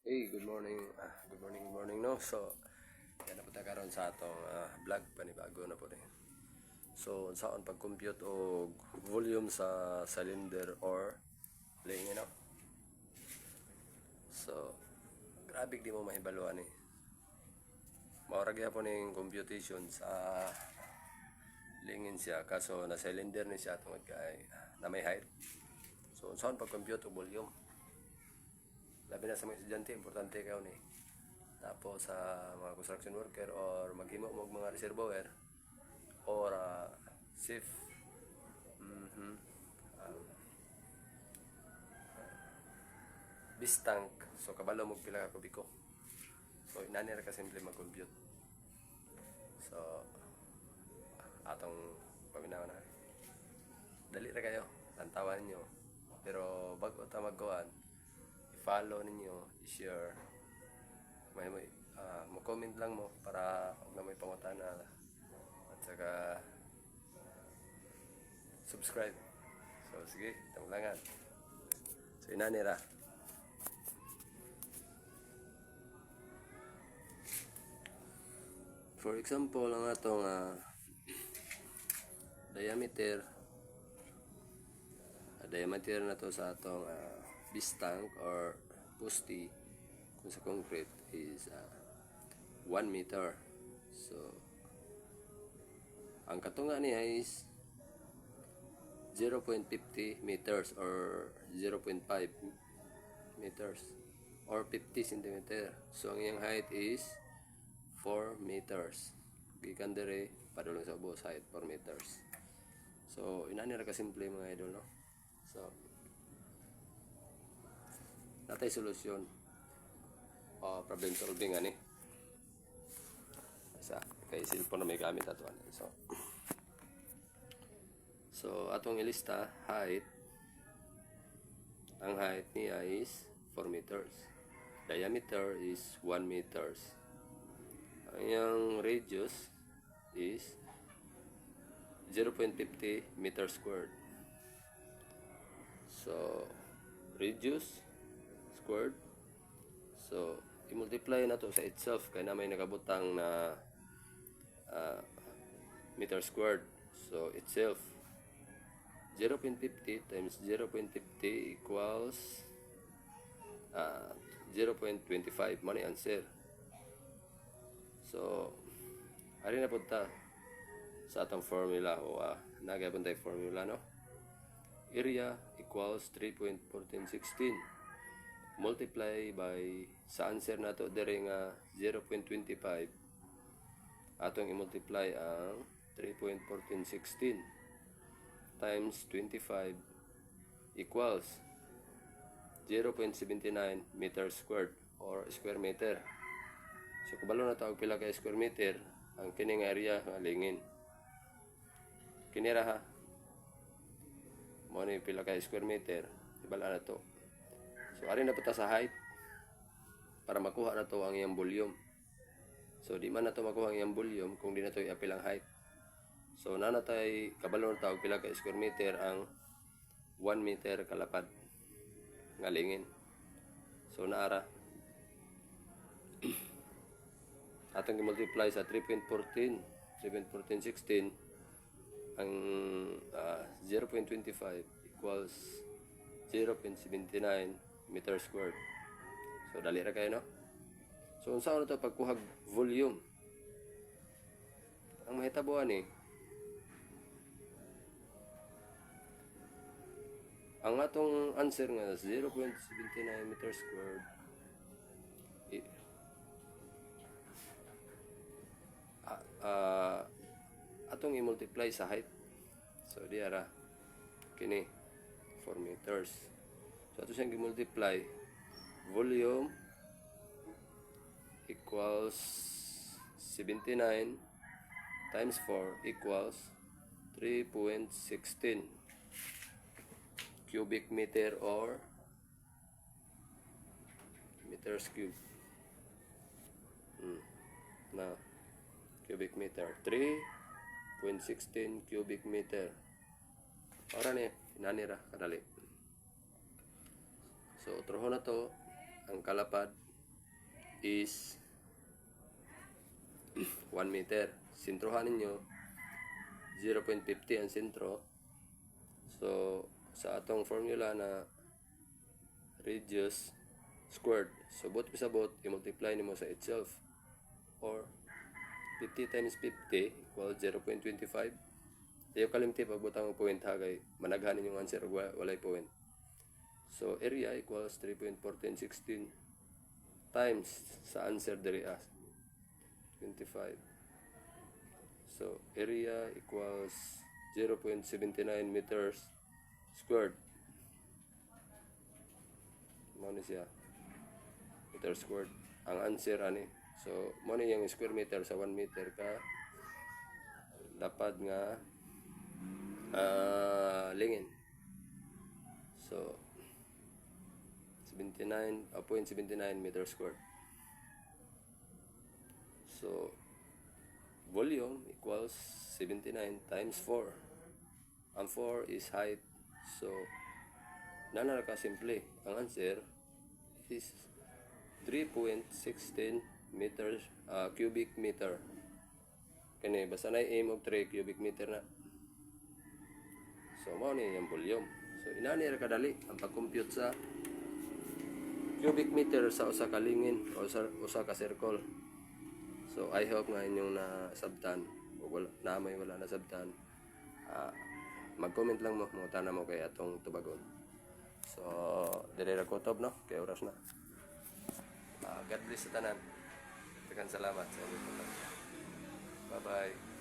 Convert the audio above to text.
Hey, good morning. Good morning, no. So, yan na po tayo karon sa atong vlog panibago na po ni. So, saan pag-compute o volume sa cylinder or ling, no. So, grabe di mo mahibaluan ni. Maura gyapon ning computation sa lingin siya kaso na cylinder ni siya tungod kay na may height. So, saan pag-compute o volume? Labi na sa mga estudyante, importante kayo ni. Tapos sa mga construction worker or maghimo mo mga reservoir or safe bis tank. So kabalo mo pila ka kubiko. So inani ra ka simple mag-compute. So atong paminaw na. Dali ra kayo, tantawan niyo. Pero bago ta magkuan, i-follow ninyo, i-share. May mo comment lang mo para huwag na may pangutana at saka subscribe. So sige, tanglangan. So inanira. For example, ang atong diameter na to sa atong bis tank or pusti kung sa concrete is 1 meter. So ang katunga niya is 0.50 meters or 0.5 meters or 50 centimeter. So ang iyang height is 4 meters. Gikan dire padulong sa ubos height 4 meters. So inani ra ka simple mga idol, no. So natay solusyon problem solving ani sa kay cellphone na may gamit ato ani. So atong ilista height, ang height niya is 4 meters, diameter is 1 meters, ang iyang radius is 0.50 meter squared. So radius squared, so i-multiply na to sa itself kay na may nakabutang na meter squared. So itself 0.50 times 0.50 equals 0.25 money answer. So ari na punta sa atong formula o nagapon tayo formula, no. Area equals 3.1416 multiply by sa answer nato dire nga 0.25 atong i-multiply ang 3.1416 times 25 equals 0.79 meter squared or square meter. So kubalo na tawag pila ka square meter ang kining area nga lingin. Kinira ha. Mo ni pila ka square meter, ibala na to. So ari na puta sa height para makuha na to ang iyang volume. So di man na to makuha ang iyang volume kung di na to i-apply ang height. So nanatay kabalo na tawag pila ka square meter ang 1 meter kalapad nga lingin. So naara atong i-multiply sa 3.1416 ang 0.25 equals 0.79 meter squared. So dali ra kayo, no. So unsa na to pagkuhag volume? Ang mahitabuan ni ang atong answer nga 0.79 meter squared atong i-multiply sa height. So diara kini 4 meters. So ato siyang i-multiply volume equals 79 times 4 equals 3.16 cubic meter or meters cube na cubic meter 3.16 cubic meter. Ora ni inanira kadali. So troho na to ang kalapad is 1 meter. Sintrohan ninyo 0.50 ang sentro. So sa atong formula na radius squared, so both pisabot i-multiply nimo sa itself, or 50 times 50 equal 0.25. Ayaw kalimti pag butang ang point ha, kay managhanin yung answer walay point. So area equals 3.1416 times sa answer diri 25. So area equals 0.79 meters squared. Mo ni siya meter squared ang answer ani. So mo ni yung square meter sa 1 meter ka dapat nga lingin. So 0.79 meter squared. So volume equals 79 times 4. Ang 4 is height. So nana ka simple. Ang answer is 3.16 meters cubic meter. Kani basta na aim og 3 cubic meter na. So mao ni yung volume. So inani ra kadali ang pag-compute sa cubic meter sa usa ka lingin o sa usa ka circle. So I hope nga inyong nasabtan o wala nasabtan. Mag-comment lang mo mangutana mo kay atong tubagon. So dire ra kutob no kay oras na. God bless sa tanan. Daghang salamat sa inyong pagtanaw. Bye bye.